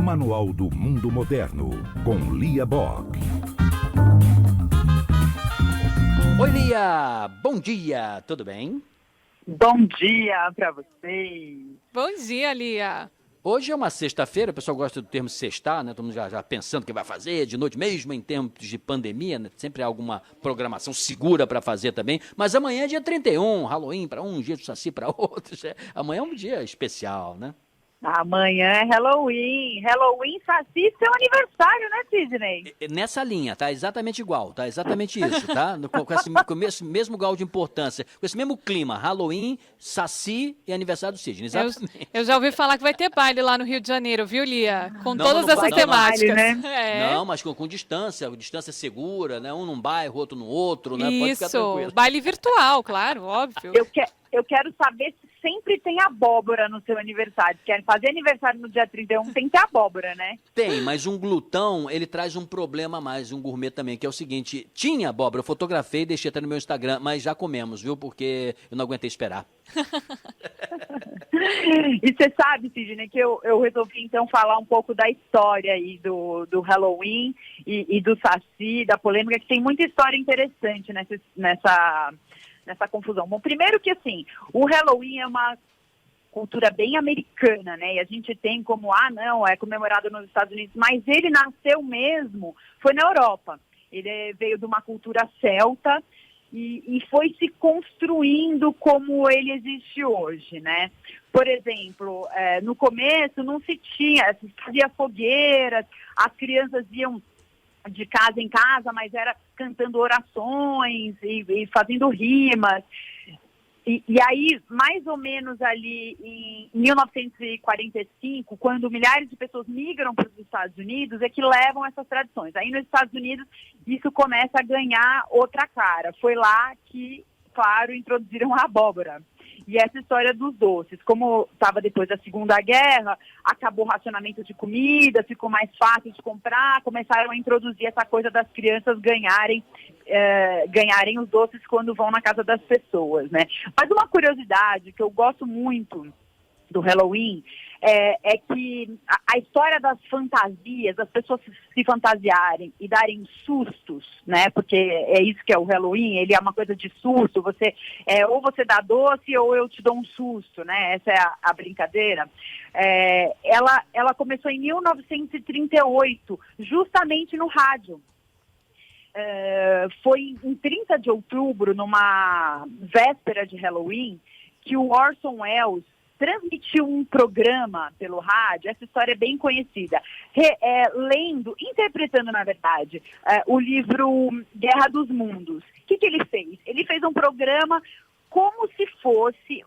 Manual do Mundo Moderno, com Lia Bock. Oi, Lia! Bom dia, tudo bem? Bom dia para vocês. Bom dia, Lia. Hoje é uma sexta-feira, o pessoal gosta do termo sextar, né? Todo mundo já pensando o que vai fazer de noite, mesmo em tempos de pandemia, né? Sempre há alguma programação segura para fazer também. Mas amanhã é dia 31, Halloween para um, dia do Saci para outros. Amanhã é um dia especial, né? Amanhã é Halloween. Halloween, Saci, seu aniversário, né, Sidney? Nessa linha, tá exatamente igual, tá exatamente isso, tá? Com esse mesmo grau de importância, com esse mesmo clima, Halloween, Saci e aniversário do Sidney, exatamente. Eu já ouvi falar que vai ter baile lá no Rio de Janeiro, viu, Lia? Com Não, todas essas temáticas. Baile, né? Não, mas com distância segura, né? Um num bairro, outro no outro, né? Pode ficar Isso, tranquilo. baile virtual, claro, óbvio. Eu quero saber se sempre tem abóbora no seu aniversário. Quer fazer aniversário no dia 31, tem que ter abóbora, né? Tem, mas um glutão, ele traz um problema a mais, um gourmet também, que é o seguinte, tinha abóbora, eu fotografei e deixei até no meu Instagram, mas já comemos, viu? Porque eu não aguentei esperar. E você sabe, Sidney, que eu resolvi então falar um pouco da história aí do Halloween e do Saci, da polêmica, que tem muita história interessante nessa confusão. Bom, primeiro que assim, o Halloween é uma cultura bem americana, né? E a gente tem como, não, é comemorado nos Estados Unidos, mas ele nasceu mesmo, foi na Europa. Ele veio de uma cultura celta e foi se construindo como ele existe hoje, né? Por exemplo, no começo não se fazia fogueiras, as crianças iam de casa em casa, mas era cantando orações e fazendo rimas. E aí, mais ou menos ali em 1945, quando milhares de pessoas migram para os Estados Unidos, é que levam essas tradições. Aí nos Estados Unidos, isso começa a ganhar outra cara. Foi lá que, claro, introduziram a abóbora. E essa história dos doces, como estava depois da Segunda Guerra, acabou o racionamento de comida, ficou mais fácil de comprar, começaram a introduzir essa coisa das crianças ganharem os doces quando vão na casa das pessoas, né? Mas uma curiosidade que eu gosto muito do Halloween é que a história das fantasias, das pessoas se fantasiarem e darem sustos, né? Porque é isso que é o Halloween, ele é uma coisa de susto, ou você dá doce ou eu te dou um susto, né? Essa é a brincadeira. Ela começou em 1938, justamente no rádio. Foi em 30 de outubro, numa véspera de Halloween, que o Orson Welles transmitiu um programa pelo rádio. Essa história é bem conhecida, interpretando, na verdade, o livro Guerra dos Mundos. O que ele fez? Ele fez um programa como se fosse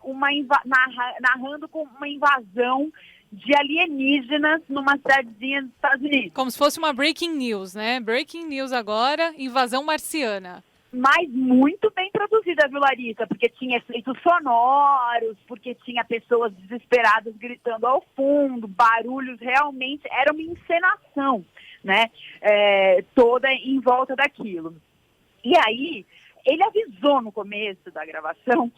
narrando com uma invasão de alienígenas numa cidadezinha dos Estados Unidos. Como se fosse uma breaking news, né? Breaking news agora, invasão marciana. Mas muito bem produzida, viu, Larissa? Porque tinha efeitos sonoros, porque tinha pessoas desesperadas gritando ao fundo, barulhos, realmente era uma encenação, né? Toda em volta daquilo. E aí, ele avisou no começo da gravação,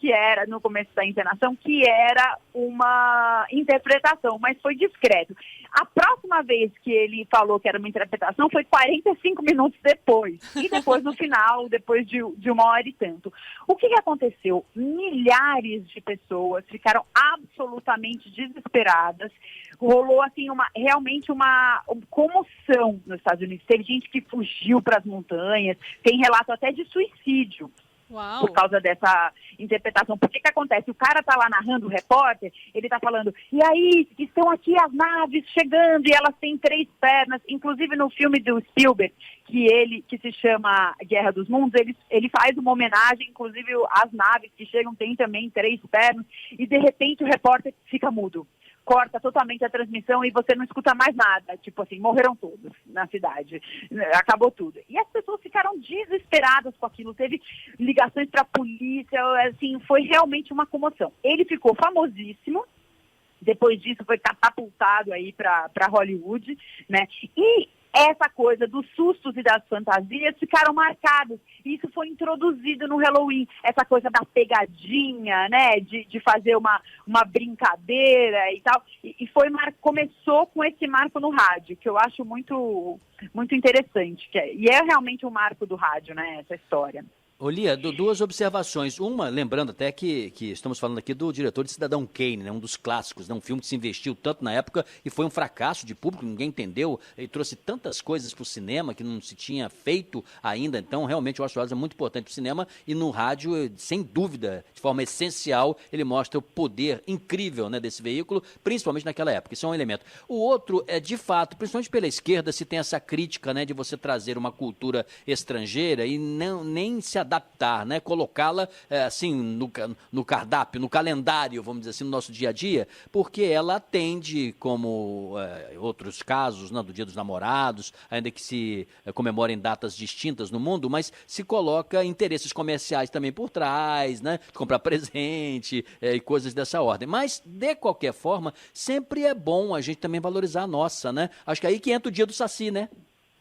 no começo da encenação, que era uma interpretação, mas foi discreto. A próxima vez que ele falou que era uma interpretação foi 45 minutos depois. E depois, no final, depois de 1 hora e tanto. O que aconteceu? Milhares de pessoas ficaram absolutamente desesperadas. Rolou, assim, realmente uma comoção nos Estados Unidos. Teve gente que fugiu para as montanhas, tem relato até de suicídio. Uau. Por causa dessa interpretação. Por que acontece? O cara tá lá narrando, o repórter, ele tá falando, e aí, estão aqui as naves chegando, e elas têm 3 pernas. Inclusive no filme do Spielberg, que se chama Guerra dos Mundos, ele faz uma homenagem, inclusive as naves que chegam têm também 3 pernas, e de repente o repórter fica mudo. Corta totalmente a transmissão e você não escuta mais nada. Tipo assim, morreram todos na cidade. Acabou tudo. E as pessoas ficaram desesperadas com aquilo. Teve ligações para a polícia, assim, foi realmente uma comoção. Ele ficou famosíssimo. Depois disso foi catapultado aí para Hollywood, né? E essa coisa dos sustos e das fantasias ficaram marcados. Isso foi introduzido no Halloween, essa coisa da pegadinha, né, de fazer uma brincadeira e tal. E começou com esse marco no rádio, que eu acho muito, muito interessante. E é realmente um marco do rádio, né, essa história. Ô, Lia, duas observações. Uma, lembrando até que estamos falando aqui do diretor de Cidadão Kane, né, um dos clássicos, né, um filme que se investiu tanto na época e foi um fracasso de público, ninguém entendeu, e trouxe tantas coisas para o cinema que não se tinha feito ainda. Então, realmente, o Oswald é muito importante para o cinema e no rádio, sem dúvida, de forma essencial, ele mostra o poder incrível, né, desse veículo, principalmente naquela época. Isso é um elemento. O outro é, de fato, principalmente pela esquerda, se tem essa crítica, né, de você trazer uma cultura estrangeira e nem se adaptar, né? Colocá-la assim no cardápio, no calendário, vamos dizer assim, no nosso dia a dia, porque ela atende, como outros casos, né, do Dia dos Namorados, ainda que se comemorem datas distintas no mundo, mas se coloca interesses comerciais também por trás, né? Comprar presente e coisas dessa ordem. Mas, de qualquer forma, sempre é bom a gente também valorizar a nossa, né? Acho que aí que entra o Dia do Saci, né?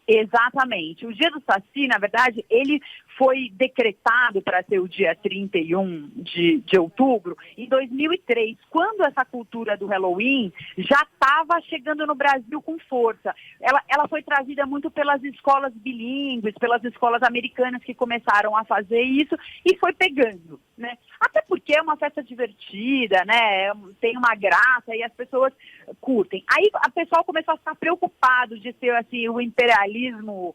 Exatamente. O Dia do Saci, na verdade, ele foi decretado para ser o dia 31 de outubro em 2003, quando essa cultura do Halloween já estava chegando no Brasil com força. Ela foi trazida muito pelas escolas bilíngues, pelas escolas americanas que começaram a fazer isso e foi pegando, né? Até porque é uma festa divertida, né? Tem uma graça e as pessoas curtem. Aí a pessoa começou a ficar preocupado de ser assim, o imperialismo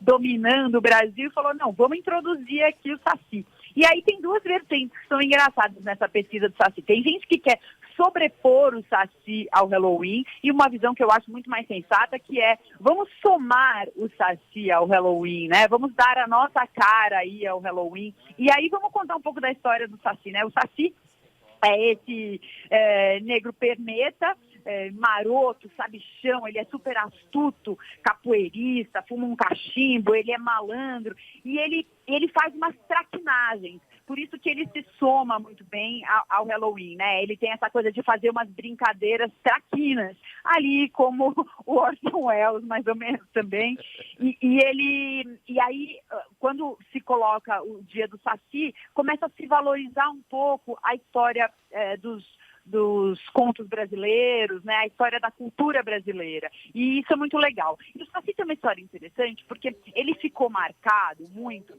dominando o Brasil e falou, não, vamos introduzir aqui o Saci. E aí tem duas vertentes que são engraçadas nessa pesquisa do Saci. Tem gente que quer sobrepor o Saci ao Halloween e uma visão que eu acho muito mais sensata, que é, vamos somar o Saci ao Halloween, né? Vamos dar a nossa cara aí ao Halloween. E aí vamos contar um pouco da história do Saci, né? O Saci é esse negro perneta, maroto, sabichão, ele é super astuto, capoeirista, fuma um cachimbo, ele é malandro e ele faz umas traquinagens. Por isso que ele se soma muito bem ao Halloween, né? Ele tem essa coisa de fazer umas brincadeiras traquinas, ali como o Orson Welles, mais ou menos também. E aí, quando se coloca o Dia do Saci, começa a se valorizar um pouco a história dos contos brasileiros, né, a história da cultura brasileira. E isso é muito legal. E o Saci tem uma história interessante, porque ele ficou marcado muito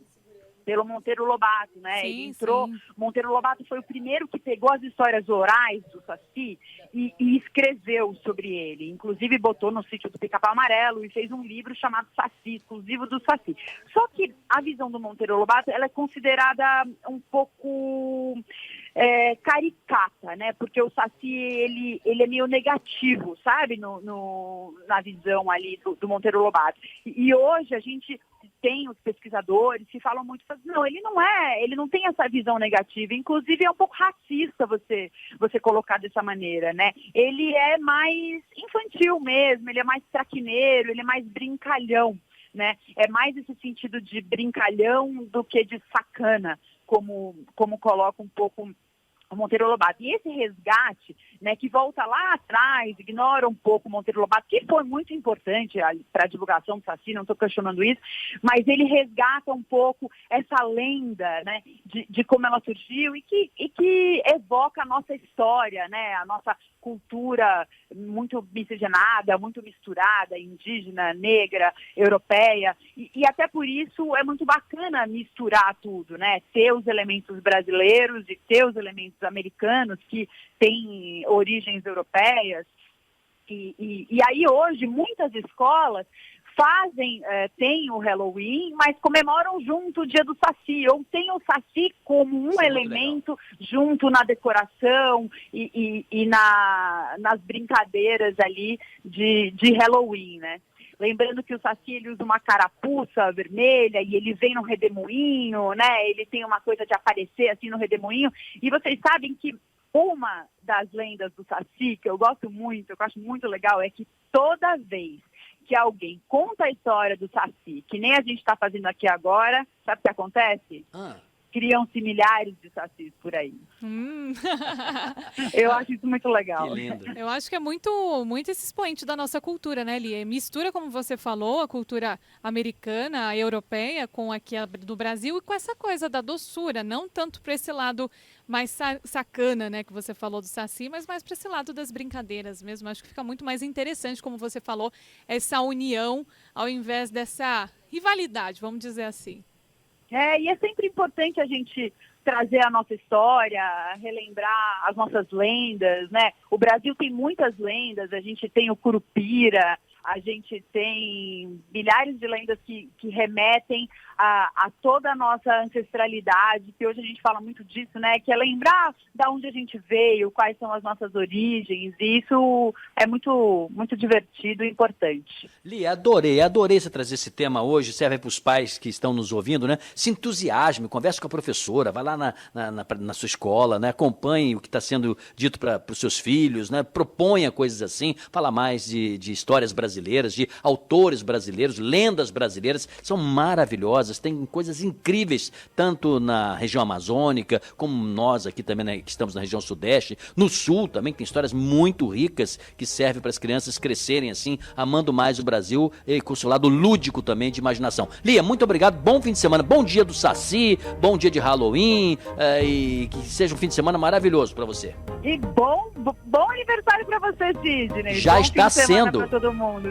pelo Monteiro Lobato, né? Sim, ele entrou, sim. Monteiro Lobato foi o primeiro que pegou as histórias orais do Saci e escreveu sobre ele. Inclusive botou no Sítio do Pica-Pau Amarelo e fez um livro chamado Saci, exclusivo do Saci. Só que a visão do Monteiro Lobato, ela é considerada um pouco caricata, né? Porque o Saci, ele é meio negativo, sabe? Na visão ali do Monteiro Lobato. E hoje a gente tem os pesquisadores que falam muito, não, ele não tem essa visão negativa, inclusive é um pouco racista você colocar dessa maneira, né? Ele é mais infantil mesmo, ele é mais traquineiro, ele é mais brincalhão, né? É mais esse sentido de brincalhão do que de sacana, como coloca um pouco o Monteiro Lobato. E esse resgate, né, que volta lá atrás, ignora um pouco o Monteiro Lobato, que foi muito importante para a divulgação do Saci, não estou questionando isso, mas ele resgata um pouco essa lenda, né, de como ela surgiu e que evoca a nossa história, né, a nossa cultura muito miscigenada, muito misturada, indígena, negra, europeia, e até por isso é muito bacana misturar tudo, né, ter os elementos brasileiros e ter os elementos americanos que têm origens europeias, e aí hoje muitas escolas tem o Halloween, mas comemoram junto o Dia do Saci, ou tem o Saci como um elemento junto na decoração e nas brincadeiras ali de Halloween, né? Lembrando que o Saci, ele usa uma carapuça vermelha e ele vem no redemoinho, né? Ele tem uma coisa de aparecer assim no redemoinho. E vocês sabem que uma das lendas do Saci, que eu gosto muito, eu acho muito legal, é que toda vez que alguém conta a história do Saci, que nem a gente está fazendo aqui agora, sabe o que acontece? criam-se milhares de sacis por aí. Eu acho isso muito legal. Que lindo. Eu acho que é muito, muito esse expoente da nossa cultura, né, Lia? Mistura, como você falou, a cultura americana, a europeia, com aqui a do Brasil e com essa coisa da doçura, não tanto para esse lado mais sacana, né, que você falou do saci, mas mais para esse lado das brincadeiras mesmo. Acho que fica muito mais interessante, como você falou, essa união ao invés dessa rivalidade, vamos dizer assim. E é sempre importante a gente trazer a nossa história, relembrar as nossas lendas, né? O Brasil tem muitas lendas, a gente tem o Curupira, a gente tem milhares de lendas que remetem a toda a nossa ancestralidade, que hoje a gente fala muito disso, né? Que é lembrar de onde a gente veio, quais são as nossas origens, e isso é muito, muito divertido e importante. Lia, adorei você trazer esse tema hoje, serve para os pais que estão nos ouvindo, né? Se entusiasme, converse com a professora, vai lá na sua escola, né? Acompanhe o que está sendo dito para os seus filhos, né? Proponha coisas assim, fala mais de histórias brasileiras, de autores brasileiros, lendas brasileiras, são maravilhosas, tem coisas incríveis, tanto na região amazônica, como nós aqui também, né, que estamos na região sudeste, no sul também tem histórias muito ricas que servem para as crianças crescerem assim, amando mais o Brasil e com o seu lado lúdico também de imaginação. Lia, muito obrigado, bom fim de semana, bom dia do Saci, bom dia de Halloween, e que seja um fim de semana maravilhoso para você. E bom aniversário para você, Sidney. Já bom está fim de semana sendo. para todo mundo.